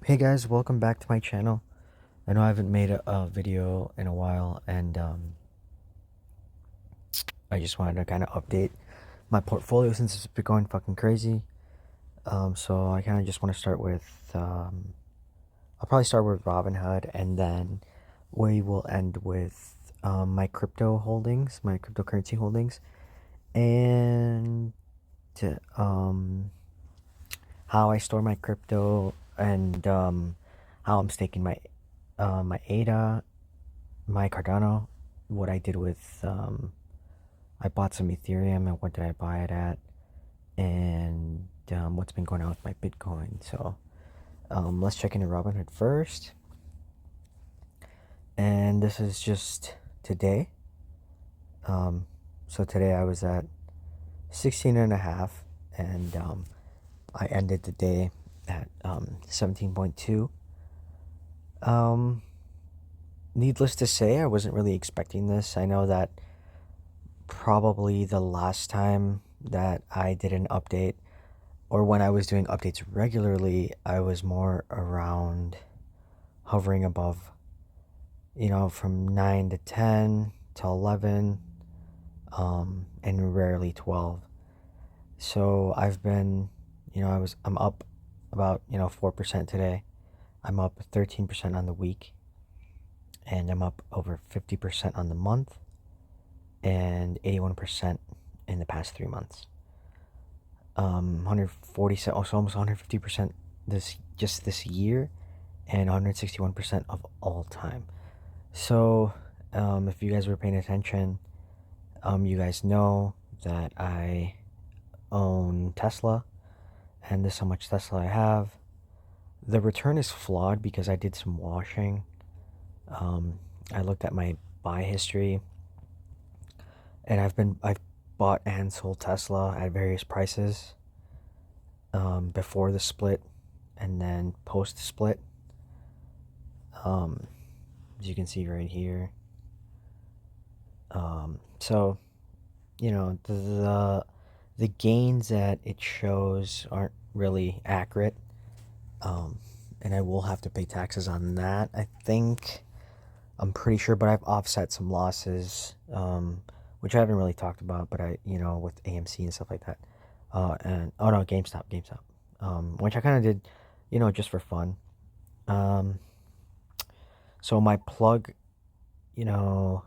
Hey guys, welcome back to my channel. I know I haven't made a video in a while, and I just wanted to kind of update my portfolio since it's been going fucking crazy. So I kind of just want to start with, I'll probably start with Robinhood, and then we will end with my crypto holdings, my cryptocurrency holdings, and um, how I store my crypto, and how I'm staking my ADA, my Cardano, what I did with I bought some Ethereum and what did I buy it at, and what's been going on with my Bitcoin. So let's check into Robinhood first, and this is just today. So today I was at 16 and a half, and I ended the day at 17.2. Needless to say, I wasn't really expecting this. I know that probably the last time that I did an update, or when I was doing updates regularly, I was more around hovering above, from 9 to 10 to 11, and rarely 12. So I've been, I'm up about, 4% today. I'm up 13% on the week, and I'm up over 50% on the month, and 81% in the past 3 months. 147, also almost 150% this year, and 161% of all time. So, if you guys were paying attention, you guys know that I own Tesla, and this is how much Tesla I have. The return is flawed because I did some washing. I looked at my buy history, and I've bought and sold Tesla at various prices, before the split and then post split. As you can see right here. So the gains that it shows aren't really accurate, and I will have to pay taxes on that. I'm pretty sure, but I've offset some losses, which I haven't really talked about, but with AMC and stuff like that. And oh no, GameStop, which I kind of did, just for fun. So my plug, you know,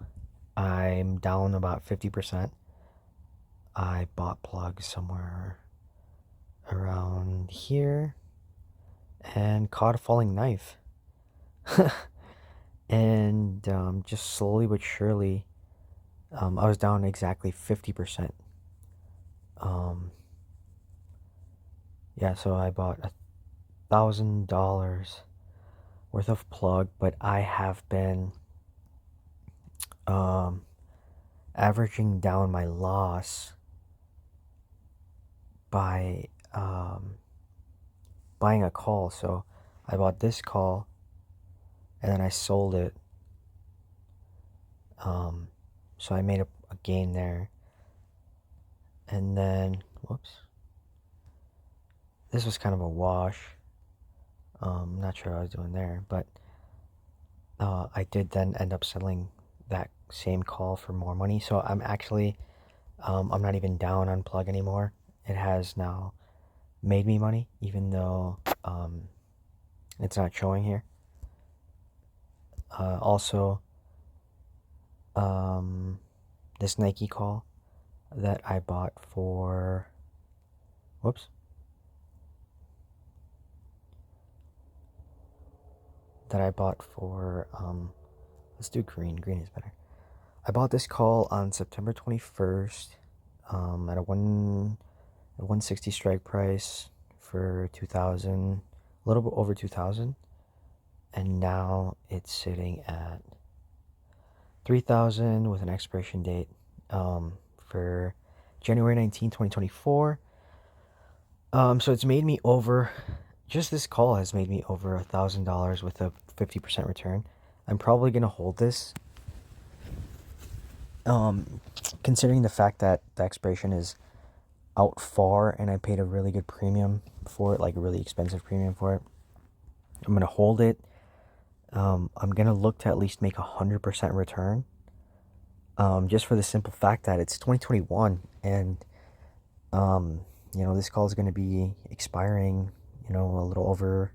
I'm down about 50%. I bought plugs somewhere around here and caught a falling knife. And just slowly but surely, I was down exactly 50%. Yeah, so I bought $1,000 worth of plug, but I have been um, averaging down my loss by buying a call. So I bought this call, and then I sold it. So I made a gain there. And then, whoops. This was kind of a wash. Not sure what I was doing there, but I did then end up selling that same call for more money. So I'm actually, I'm not even down on plug anymore. It has now made me money, even though it's not showing here. Also, this Nike call that I bought for, whoops, that I bought for, let's do green. Green is better. I bought this call on September 21st, at a 160 strike price for 2,000, a little bit over 2,000, and now it's sitting at 3,000 with an expiration date, for January 19, 2024. So it's made me over, just this call has made me over $1,000 with a 50% return. I'm probably gonna hold this, considering the fact that the expiration is out far, and I paid a really good premium for it, like a really expensive premium for it. I'm gonna hold it. I'm gonna look to at least make 100% return. Just for the simple fact that it's 2021 and this call is gonna be expiring, a little over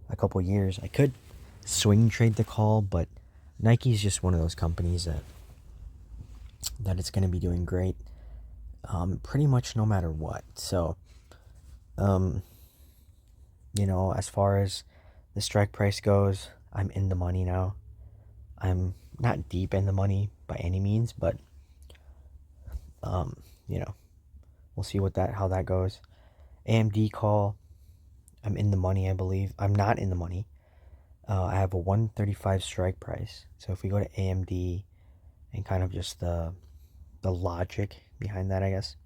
a couple years. I could swing trade the call, but Nike's just one of those companies that it's gonna be doing great, pretty much no matter what. So, um, as far as the strike price goes, I'm in the money now. I'm not deep in the money by any means, but um, you know, we'll see how that goes. AMD call, I'm in the money, I believe. I'm not in the money. I have a 135 strike price. So if we go to AMD and kind of just the logic behind that, I guess.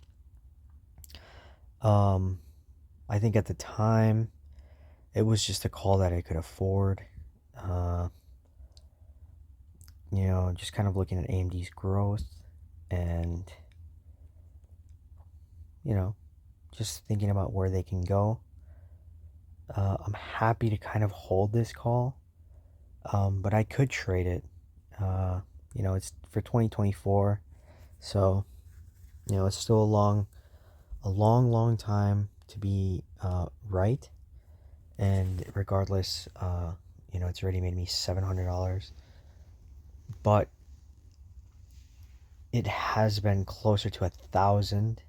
I think at the time it was just a call that I could afford. Uh, just kind of looking at AMD's growth and just thinking about where they can go. I'm happy to kind of hold this call, but I could trade it. It's for 2024, so it's still a long time to be right. And regardless, it's already made me $700, but it has been closer to 1,000.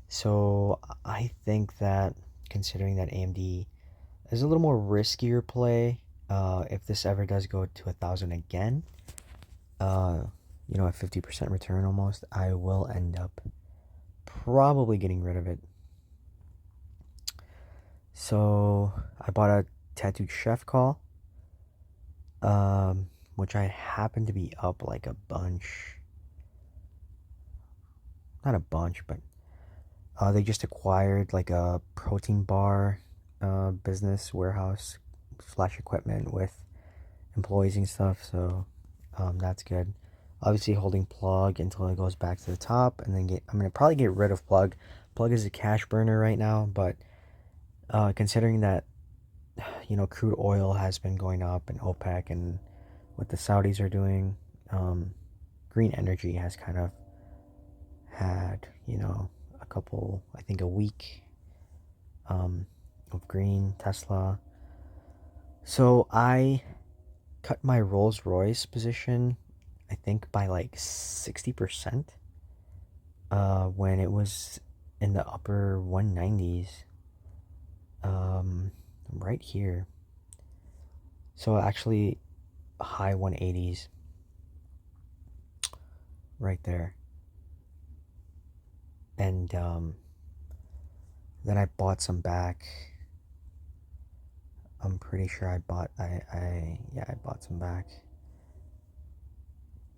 So I think that considering that AMD is a little more riskier play, if this ever does go to 1,000 again, at 50% return almost, I will end up probably getting rid of it. So I bought a Tattooed Chef call, which I happen to be up like a bunch. Not a bunch, but they just acquired like a protein bar business warehouse / equipment with employees and stuff. So that's good. Obviously holding Plug until it goes back to the top, and then I'm gonna probably get rid of Plug. Plug is a cash burner right now, but considering that crude oil has been going up and OPEC and what the Saudis are doing, green energy has kind of had a couple, I think a week of green Tesla. So I cut my Rolls Royce position, I think by like 60%, when it was in the upper 190s, right here. So actually high 180s right there. And then I bought some back. I'm pretty sure I bought some back.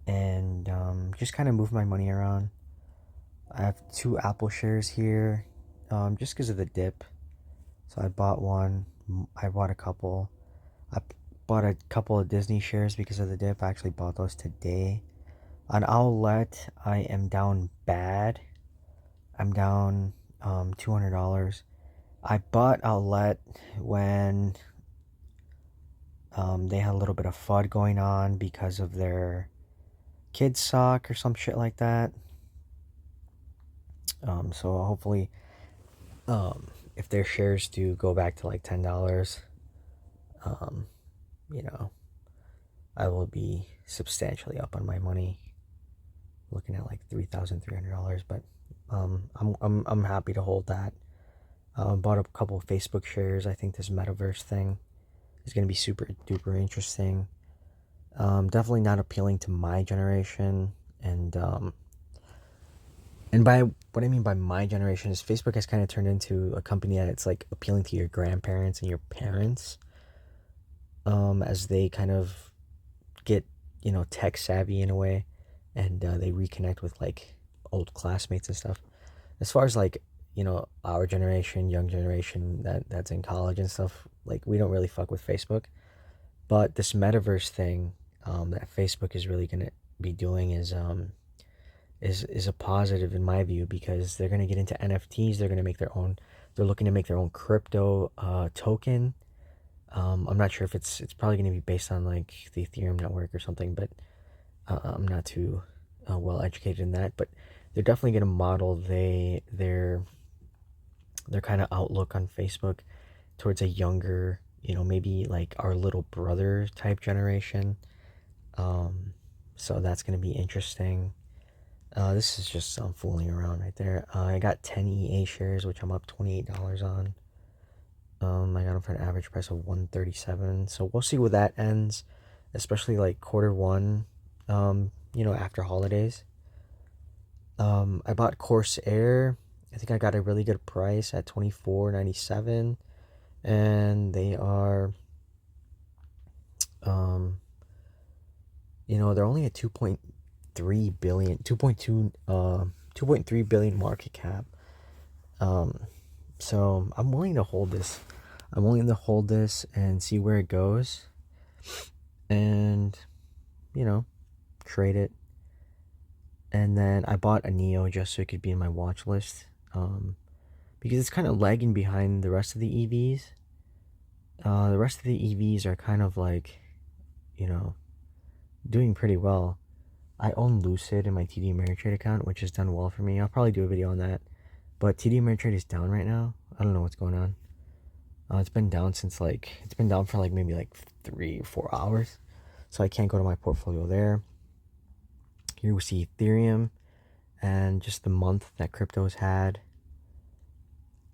And just kind of moved my money around. I have 2 Apple shares here, just because of the dip. So I bought one. I bought a couple. I bought a couple of Disney shares because of the dip. I actually bought those today. On Owlet, I am down bad. I'm down $200. I bought Owlet when they had a little bit of FUD going on because of their kids sock or some shit like that. So hopefully, if their shares do go back to like $10, I will be substantially up on my money, looking at like $3,300. But I'm happy to hold that. Bought a couple of Facebook shares. I think this metaverse thing is going to be super duper interesting. Definitely not appealing to my generation, and by what I mean by my generation is Facebook has kind of turned into a company that it's like appealing to your grandparents and your parents, as they kind of get tech savvy in a way, and they reconnect with like old classmates and stuff. As far as like our generation, young generation that's in college and stuff, like we don't really fuck with Facebook. But this metaverse thing that Facebook is really gonna be doing is a positive in my view, because they're gonna get into NFTs. They're gonna make their own. They're looking to make their own crypto token. I'm not sure if it's probably going to be based on like the Ethereum network or something, but I'm not too well educated in that. But they're definitely going to model their kind of outlook on Facebook towards a younger, maybe like our little brother type generation. Um, so that's going to be interesting. This is just some fooling around right there. I got 10 EA shares, which I'm up $28 on. I got them for an average price of 137. So we'll see where that ends, especially like quarter one, after holidays. I bought Corsair. I think I got a really good price at 24.97, and they are, um, they're only at 2.3 billion, 2.3 billion market cap. So I'm willing to hold this. I'm willing to hold this and see where it goes, and trade it. And then I bought a Neo just so it could be in my watch list, because it's kind of lagging behind the rest of the EVs. The rest of the EVs are kind of like, doing pretty well. I own Lucid in my TD Ameritrade account, which has done well for me. I'll probably do a video on that. But TD Ameritrade is down right now. I don't know what's going on. It's been down it's been down for like maybe like 3 or 4 hours. So I can't go to my portfolio there. Here we see Ethereum and just the month that crypto's had,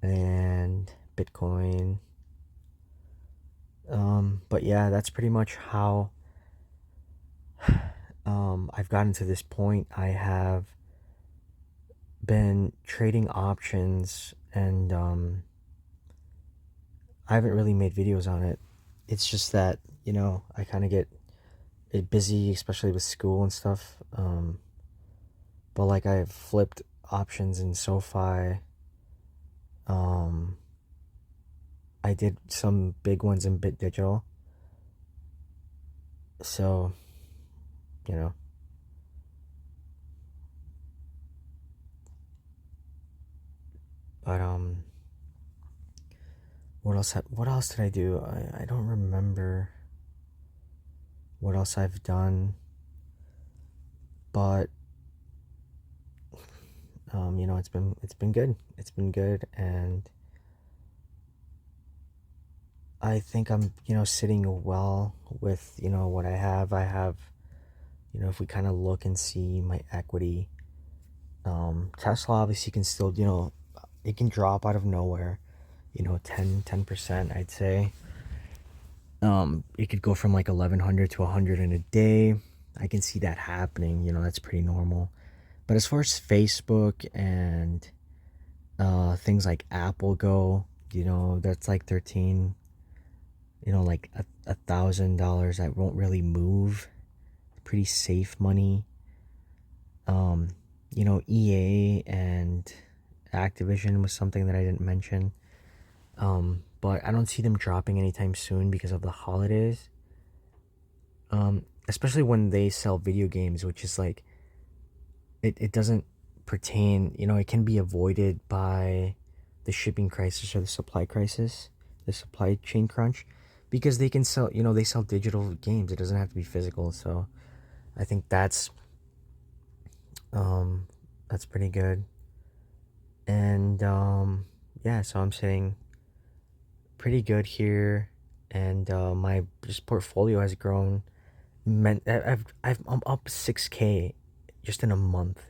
and Bitcoin. But yeah, that's pretty much how I've gotten to this point. I have been trading options, and I haven't really made videos on it. It's just that, I kind of get busy, especially with school and stuff. But like I've flipped options in SoFi. I did some big ones in Bit Digital. So, you know. But what else did I do? I don't remember what else I've done. But it's been good. It's been good, and I think I'm, sitting well with, what I have. I have, if we kind of look and see my equity, Tesla obviously can still, it can drop out of nowhere, 10%, I'd say. It could go from like 1100 to 100 in a day. I can see that happening, that's pretty normal. But as far as Facebook and things like Apple go, that's like 13, like $1,000 that won't really move. Pretty safe money. EA and Activision was something that I didn't mention. But I don't see them dropping anytime soon because of the holidays. Especially when they sell video games, which is like, it doesn't pertain, it can be avoided by the shipping crisis or the supply crisis, the supply chain crunch, because they can sell, they sell digital games. It doesn't have to be physical. So I think that's pretty good. And yeah, so I'm sitting pretty good here, and my just portfolio has grown. I'm up 6K just in a month.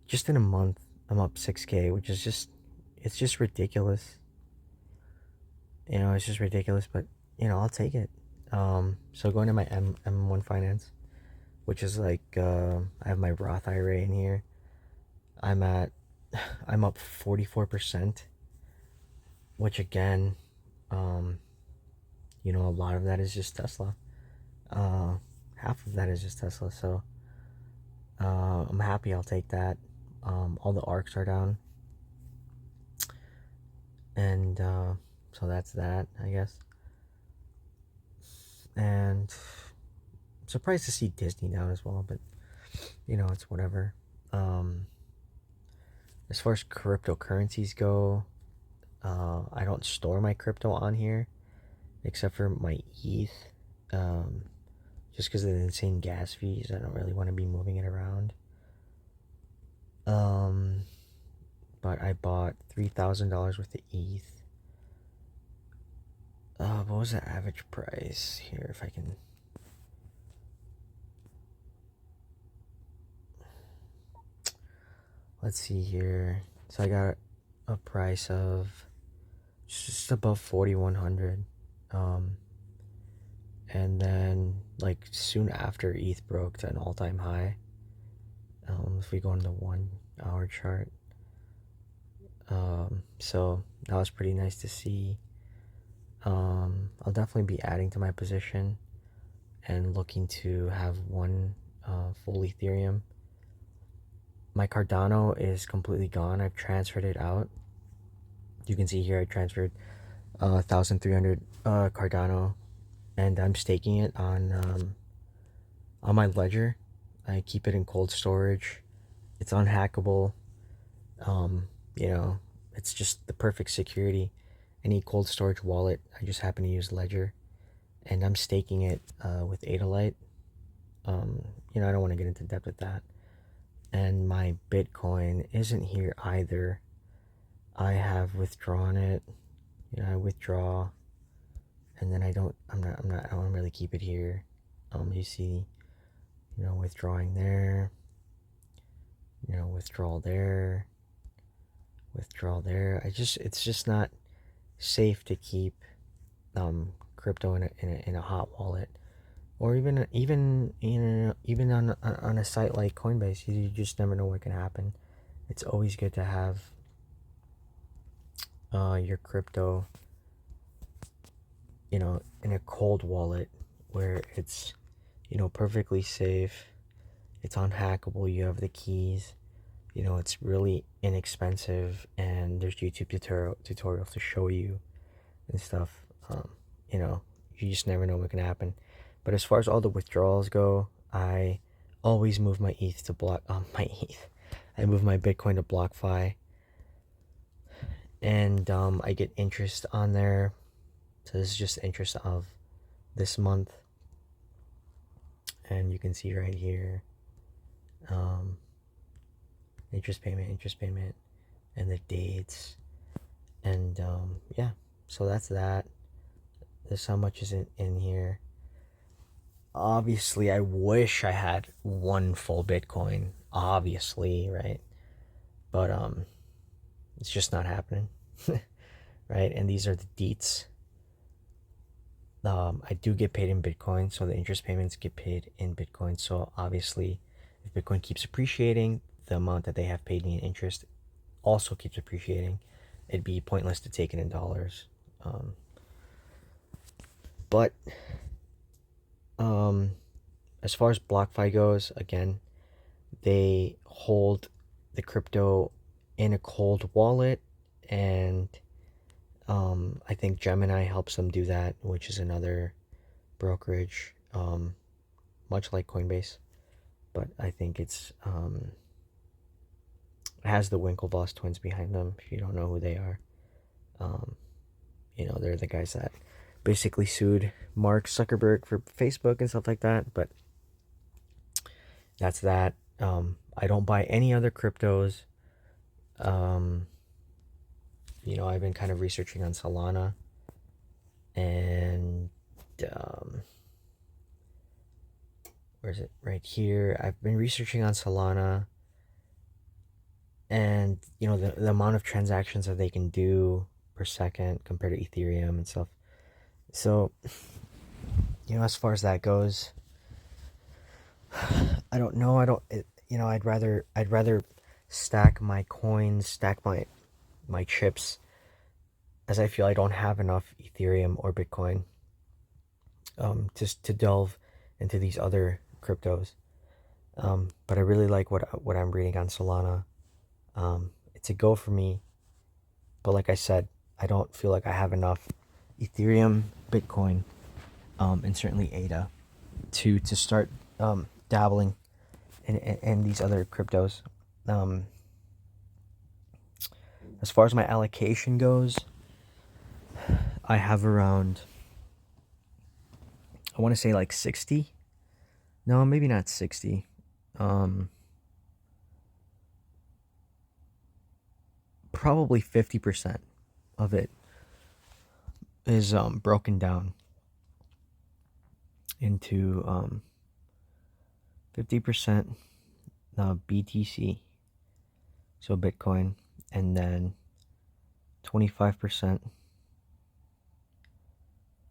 Just in a month I'm up 6K, which is it's just ridiculous. It's just ridiculous, but I'll take it. So going to my M1 Finance, which is like I have my Roth IRA in here. I'm up 44%, which again, a lot of that is just Tesla. Half of that is just Tesla. So I'm happy. I'll take that. All the ARCs are down, and so that's that, I guess. And I'm surprised to see Disney down as well, but it's whatever. As far as cryptocurrencies go, I don't store my crypto on here. except for my ETH. Just because of the insane gas fees, I don't really want to be moving it around. But I bought $3,000 worth of ETH. What was the average price here? If I can. Let's see here. So I got a price of just above 4,100. And then like soon after ETH broke to an all-time high. If we go on the 1 hour chart. So that was pretty nice to see. I'll definitely be adding to my position and looking to have one full Ethereum. My Cardano is completely gone. I've transferred it out. You can see here I transferred 1,300 Cardano, and I'm staking it on my ledger. I keep it in cold storage. It's unhackable. You know, it's just the perfect security. Any cold storage wallet, I just happen to use Ledger, and I'm staking it with Adalite. You know, I don't want to get into depth with that. And my Bitcoin isn't here either. I have withdrawn it. You know, I withdraw, and then I don't really keep it here. You see, you know, withdrawing there. You know, withdrawal there. Withdrawal there. It's just not safe to keep crypto in a hot wallet, or even on a site like Coinbase. You just never know what can happen. It's always good to have your crypto, you know, in a cold wallet where it's, you know, perfectly safe. It's unhackable. You have the keys. You know, it's really inexpensive, and there's YouTube tutorials to show you and stuff. You know, you just never know what can happen. But as far as all the withdrawals go, I always move my ETH to block. I move my Bitcoin to BlockFi, and I get interest on there. So this is just interest of this month, and you can see right here. Interest payment, and the dates, and yeah, so that's that. There's how much is in here. Obviously, I wish I had one full Bitcoin, obviously, right? But it's just not happening. Right? And these are the deets. I do get paid in Bitcoin, so the interest payments get paid in Bitcoin. So obviously, if Bitcoin keeps appreciating, the amount that they have paid me in interest also keeps appreciating. It'd be pointless to take it in dollars. But as far as BlockFi goes, again, they hold the crypto in a cold wallet, and I think Gemini helps them do that, which is another brokerage, much like Coinbase, but I think it's it has the Winklevoss twins behind them. If you don't know who they are, you know, they're the guys that basically sued Mark Zuckerberg for Facebook and stuff like that. But that's that. I don't buy any other cryptos. You know, I've been kind of researching on Solana, and where is it? Right here. I've been researching on Solana, and you know, the amount of transactions that they can do per second compared to Ethereum and stuff. So, you know, as far as that goes, I don't know. You know, I'd rather stack my coins, stack my chips, as I feel I don't have enough Ethereum or Bitcoin just to delve into these other cryptos. But I really like what I'm reading on Solana. It's a go for me. But like I said, I don't feel like I have enough Ethereum, Bitcoin, and certainly ADA to start dabbling in these other cryptos. As far as my allocation goes, I have around I want to say like 60. No, maybe not 60. Probably 50% of it is broken down into 50% BTC, so Bitcoin, and then 25%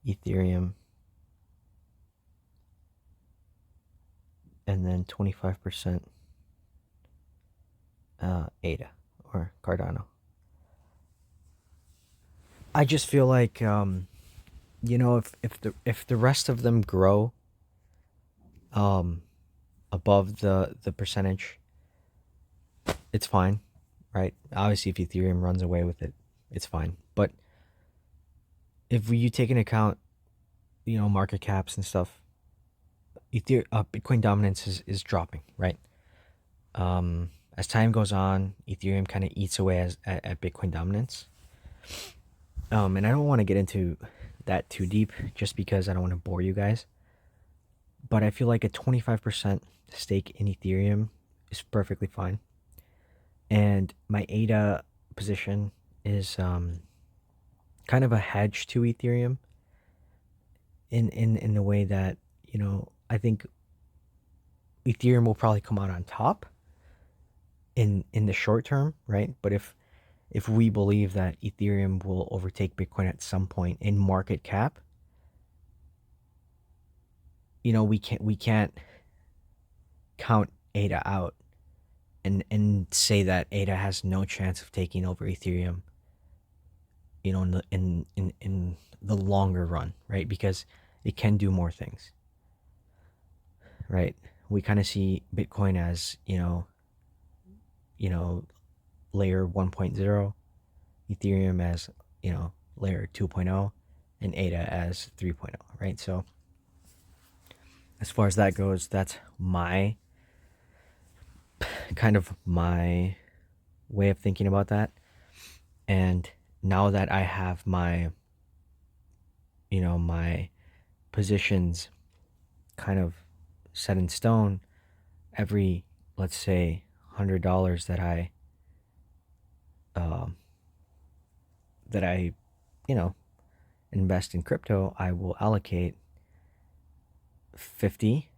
Ethereum, and then 25% ADA or Cardano. I just feel like if the rest of them grow above the percentage, it's fine, right? Obviously, if Ethereum runs away with it, it's fine. But if you take into account, market caps and stuff, Bitcoin dominance is dropping, right? As time goes on, Ethereum kind of eats away at Bitcoin dominance. And I don't want to get into that too deep just because I don't want to bore you guys. But I feel like a 25% stake in Ethereum is perfectly fine. And my ADA position is kind of a hedge to Ethereum in the way that, I think Ethereum will probably come out on top in the short term, right? But if we believe that Ethereum will overtake Bitcoin at some point in market cap, we can't count ADA out and say that ADA has no chance of taking over Ethereum, in the longer run, right? Because it can do more things, right? We kind of see Bitcoin as, layer 1.0, Ethereum as, layer 2.0, and ADA as 3.0, right? So as far as that goes, that's my way of thinking about that. And now that I have my positions kind of set in stone, every, let's say, $100 that I invest in crypto, I will allocate 50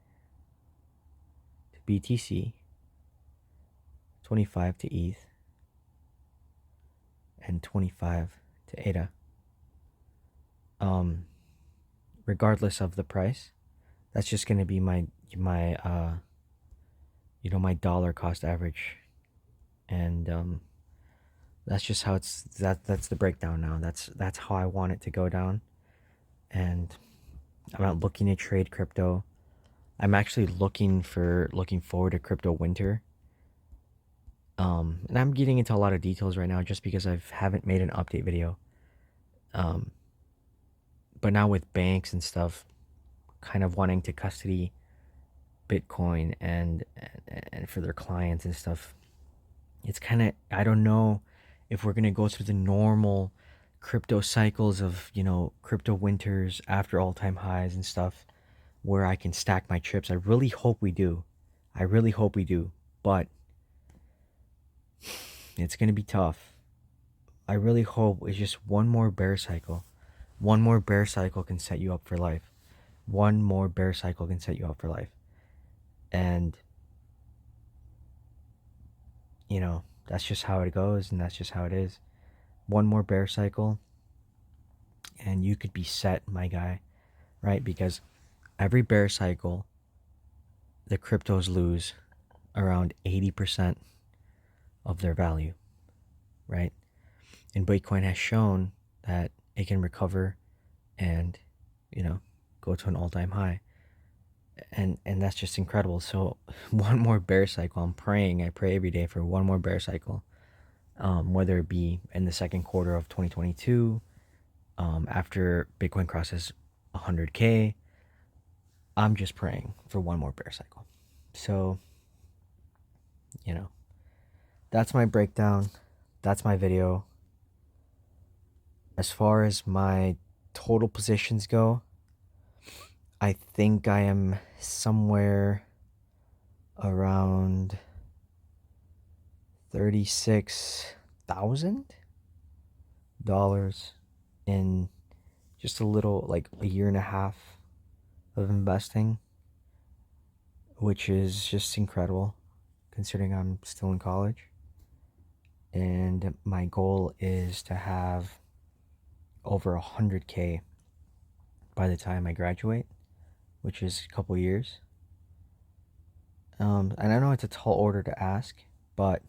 to BTC, 25 to ETH, and 25 to ADA. Regardless of the price, that's just going to be my dollar cost average, and that's just how that's the breakdown now. That's how I want it to go down. And I'm not looking to trade crypto. I'm actually looking forward to crypto winter. And I'm getting into a lot of details right now just because I haven't made an update video. But now with banks and stuff kind of wanting to custody Bitcoin and for their clients and stuff, it's kind of, I don't know if we're going to go through the normal crypto cycles of, crypto winters after all-time highs and stuff where I can stack my chips. I really hope we do. But it's going to be tough. I really hope it's just one more bear cycle. One more bear cycle can set you up for life. And, that's just how it goes, and that's just how it is. One more bear cycle, and you could be set, my guy, right? Because every bear cycle, the cryptos lose around 80% of their value, right? And Bitcoin has shown that it can recover and, go to an all-time high. And that's just incredible. So one more bear cycle. I pray every day for one more bear cycle, whether it be in the second quarter of 2022, after Bitcoin crosses 100K. I'm just praying for one more bear cycle. So, that's my breakdown. That's my video. As far as my total positions go, I think I am somewhere around $36,000 in just a little, like a year and a half of investing, which is just incredible considering I'm still in college. And my goal is to have over 100K by the time I graduate, which is a couple years. And I know it's a tall order to ask, but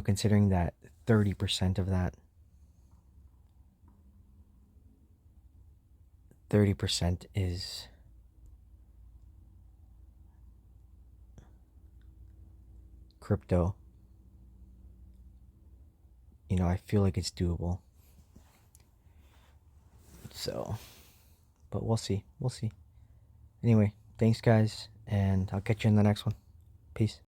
considering that 30% of that 30% is crypto, I feel like it's doable. So, but we'll see. We'll see. Anyway, thanks guys, and I'll catch you in the next one. Peace.